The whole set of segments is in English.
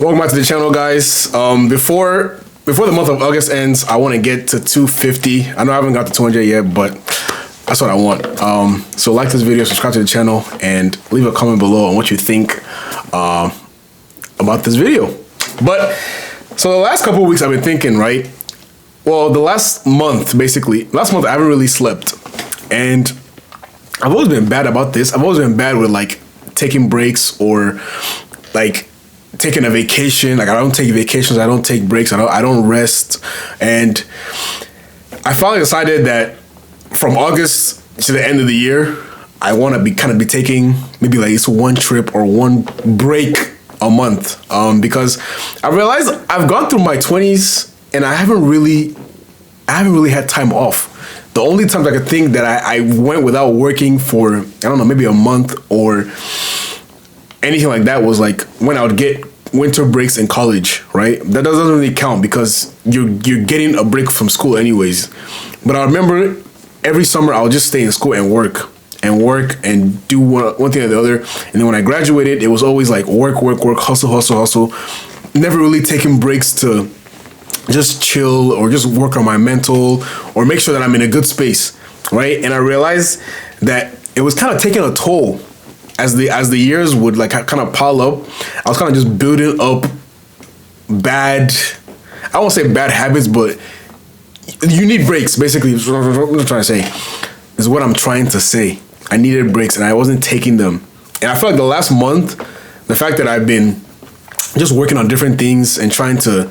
Welcome back to the channel, guys. Before the month of August ends, I want to get to 250. I know I haven't got to 200 yet, but that's what I want. So like this video, subscribe to the channel, and leave a comment below on what you think about this video. But so the last couple of weeks I've been thinking, right? Well, the last month I haven't really slept, and I've always been bad about this. I've always been bad with like taking breaks or like taking a vacation. Like I don't take vacations, I don't take breaks, I don't rest. And I finally decided that from August to the end of the year, I want to be taking maybe like it's one trip or one break a month. Because I realized I've gone through my 20s and I haven't really had time off. The only times I could think that I went without working for, I don't know, maybe a month or anything like that was like when I would get winter breaks in college, right? That doesn't really count because you're getting a break from school anyways. But I remember every summer I would just stay in school and work and do one thing or the other. And then when I graduated, it was always like work, hustle. Never really taking breaks to just chill or just work on my mental or make sure that I'm in a good space, right? And I realized that it was kind of taking a toll as the years would like kind of pile up. I was kind of just building up I won't say bad habits, but you need breaks, basically. Is what I'm trying to say. Is what I'm trying to say. I needed breaks and I wasn't taking them. And I feel like the last month, the fact that I've been just working on different things and trying to,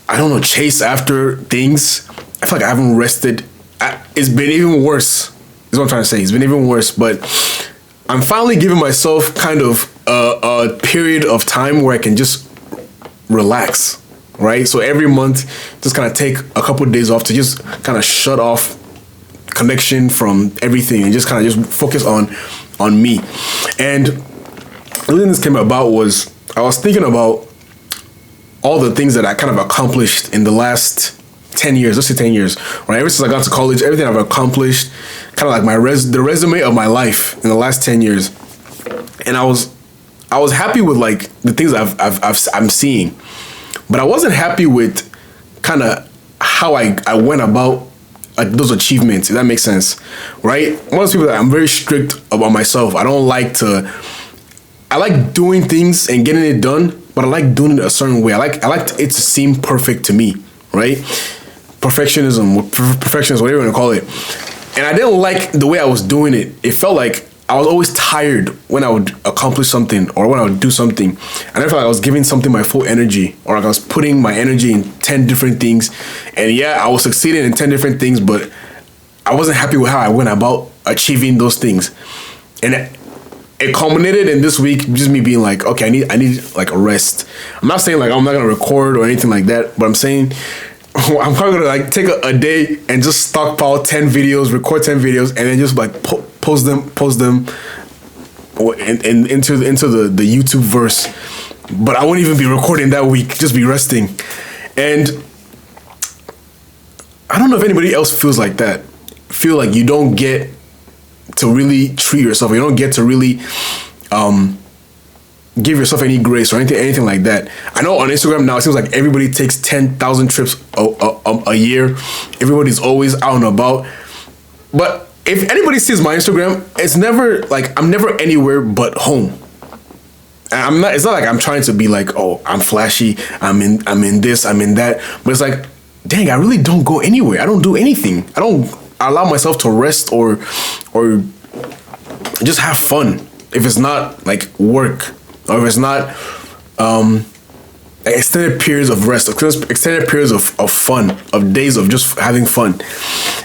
I don't know, chase after things, I feel like I haven't rested. It's been even worse. Is what I'm trying to say. It's been even worse, but I'm finally giving myself kind of a period of time where I can just relax, right? So every month, just kind of take a couple of days off to just kind of shut off connection from everything and just kind of just focus on me. And the reason this came about was I was thinking about all the things that I kind of accomplished in the last 10 years, let's say 10 years, right? Ever since I got to college, everything I've accomplished, kind of like the resume of my life in the last 10 years. And I was happy with like the things I'm seeing, but I wasn't happy with kind of how I went about like those achievements, if that makes sense, right? One of those people that I'm very strict about myself. I like doing things and getting it done, but I like doing it a certain way. I like it to seem perfect to me, right? Perfectionism, whatever you want to call it. And I didn't like the way I was doing it. It felt like I was always tired when I would accomplish something or when I would do something. And I felt like I was giving something my full energy, or like I was putting my energy in 10 different things. And yeah, I was succeeding in 10 different things, but I wasn't happy with how I went about achieving those things. And it culminated in this week just me being like, okay, I need like a rest. I'm not saying like I'm not gonna record or anything like that, but I'm saying I'm probably gonna like take a day and just stockpile 10 videos, record 10 videos, and then just like post them into the YouTube verse. But I won't even be recording that week, just be resting. And I don't know if anybody else feels like that. Feel like you don't get to really treat yourself. You don't get to really give yourself any grace or anything like that. I know on Instagram now it seems like everybody takes 10,000 trips a year. Everybody's always out and about. But if anybody sees my Instagram, it's never like I'm never anywhere but home. And it's not like I'm trying to be like, oh, I'm flashy, I'm in this, I'm in that. But it's like, dang, I really don't go anywhere. I don't do anything. I don't allow myself to rest or just have fun if it's not like work. Or if it's not extended periods of rest, extended periods of fun, of days of just having fun.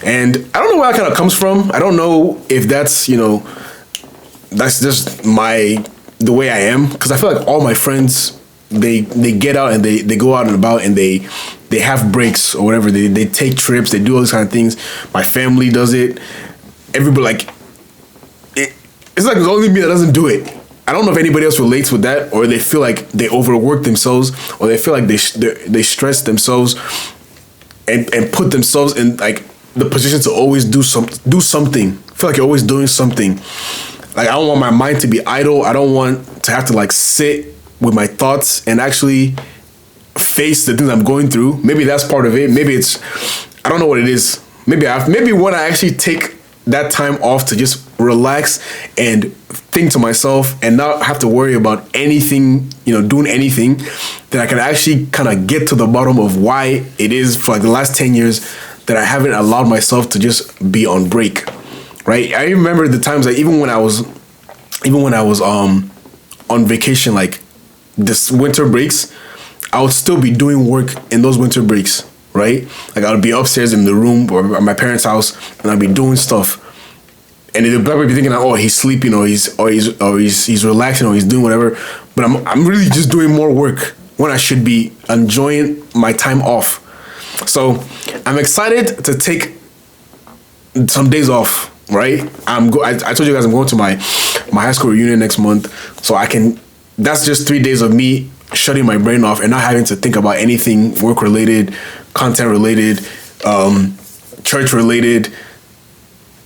And I don't know where that kind of comes from. I don't know if that's, that's just the way I am. Because I feel like all my friends, they get out and they go out and about and they have breaks or whatever. They take trips, they do all these kind of things. My family does it. Everybody, like, it's like it's only me that doesn't do it. I don't know if anybody else relates with that, or they feel like they overwork themselves, or they feel like they stress themselves and put themselves in like the position to always do something. I feel like you're always doing something. Like I don't want my mind to be idle. I don't want to have to like sit with my thoughts and actually face the things I'm going through. Maybe that's part of it. Maybe it's, I don't know what it is. Maybe when I actually take that time off to just relax and think to myself and not have to worry about anything, doing anything, then I can actually kind of get to the bottom of why it is for like the last 10 years that I haven't allowed myself to just be on break, right? I remember the times that even when I was on vacation, like this winter breaks, I would still be doing work in those winter breaks, right? Like I would be upstairs in the room or at my parents' house, and I'd be doing stuff, and they'd probably be thinking, oh, he's sleeping, or he's relaxing, or he's doing whatever. But I'm really just doing more work when I should be enjoying my time off. So I'm excited to take some days off, right? I told you guys I'm going to my high school reunion next month, so that's just 3 days of me shutting my brain off and not having to think about anything work related, content related, church related,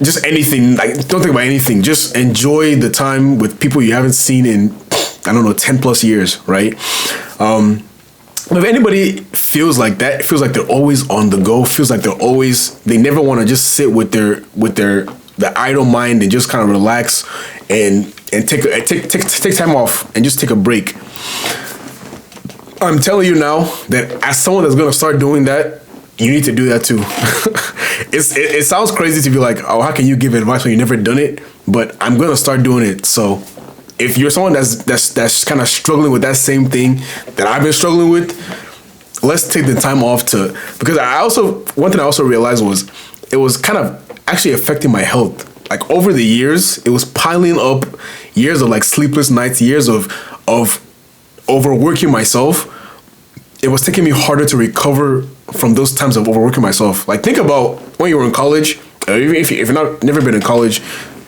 just anything. Like, don't think about anything. Just enjoy the time with people you haven't seen in, 10 plus years, right? If anybody feels like that, feels like they're always on the go, feels like they never want to just sit with the idle mind and just kind of relax and take time off and just take a break. I'm telling you now that as someone that's gonna start doing that, you need to do that too. It sounds crazy to be like, oh, how can you give advice when you've never done it? But I'm gonna start doing it. So if you're someone that's kind of struggling with that same thing that I've been struggling with, let's take the time off because one thing I also realized was it was kind of actually affecting my health. Like over the years, it was piling up, years of like sleepless nights, years of overworking myself. It was taking me harder to recover from those times of overworking myself. Like think about when you were in college, or even if you're never been in college,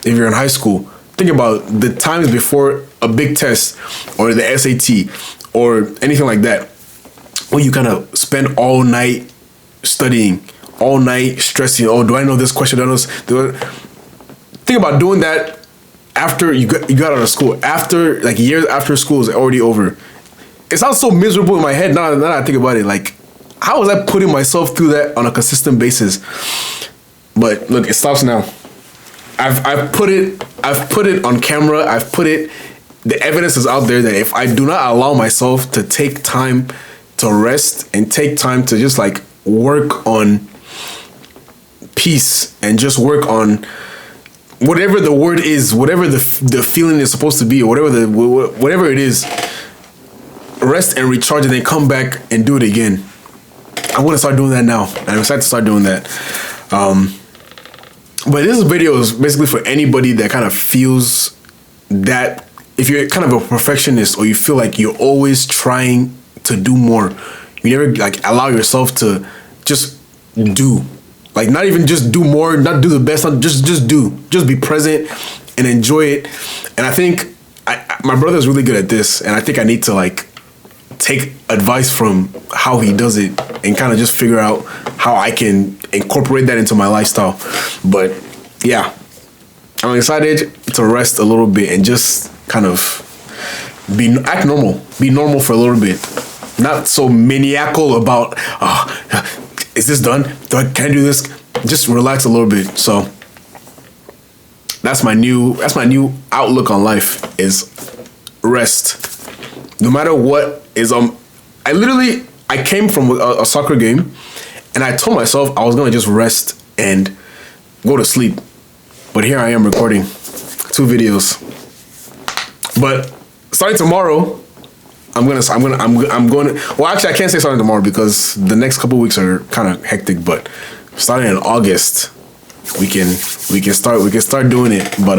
if you're in high school, think about the times before a big test or the SAT or anything like that, when you kind of spend all night studying, all night stressing. Oh, do I know this question? Think about doing that after you got out of school, after like years after school is already over. It sounds so miserable in my head now that I think about it. Like, how was I putting myself through that on a consistent basis? But look, it stops now. I've put it on camera. The evidence is out there that if I do not allow myself to take time to rest and take time to just like work on peace and just work on whatever the word is, whatever the feeling is supposed to be, or whatever it is, rest and recharge and then come back and do it again. I want to start doing that now. I'm excited to start doing that. But this video is basically for anybody that kind of feels that if you're kind of a perfectionist or you feel like you're always trying to do more, you never like allow yourself to just do. Like not even just do more, not do the best, not just do. Just be present and enjoy it. And I think my brother is really good at this, and I think I need to like take advice from how he does it and kind of just figure out how I can incorporate that into my lifestyle. But yeah, I'm excited to rest a little bit and just kind of act normal. Be normal for a little bit. Not so maniacal about, is this done? Can I do this? Just relax a little bit. So that's my new outlook on life, is rest. No matter what is I came from a soccer game, and I told myself I was gonna just rest and go to sleep. But here I am recording 2 videos. But starting tomorrow, I'm going to, well, actually I can't say starting tomorrow because the next couple weeks are kind of hectic, but starting in August, we can start doing it. But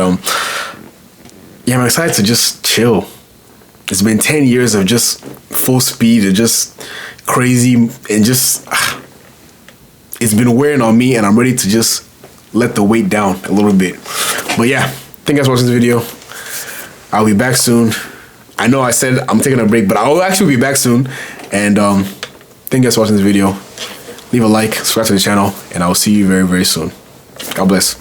yeah, I'm excited to just chill. It's been 10 years of just full speed and just crazy and just it's been wearing on me, and I'm ready to just let the weight down a little bit. But yeah, thank you guys for watching this video. I'll be back soon. I know I said I'm taking a break, but I'll actually be back soon. And thank you guys for watching this video. Leave a like, subscribe to the channel, and I'll see you very, very soon. God bless.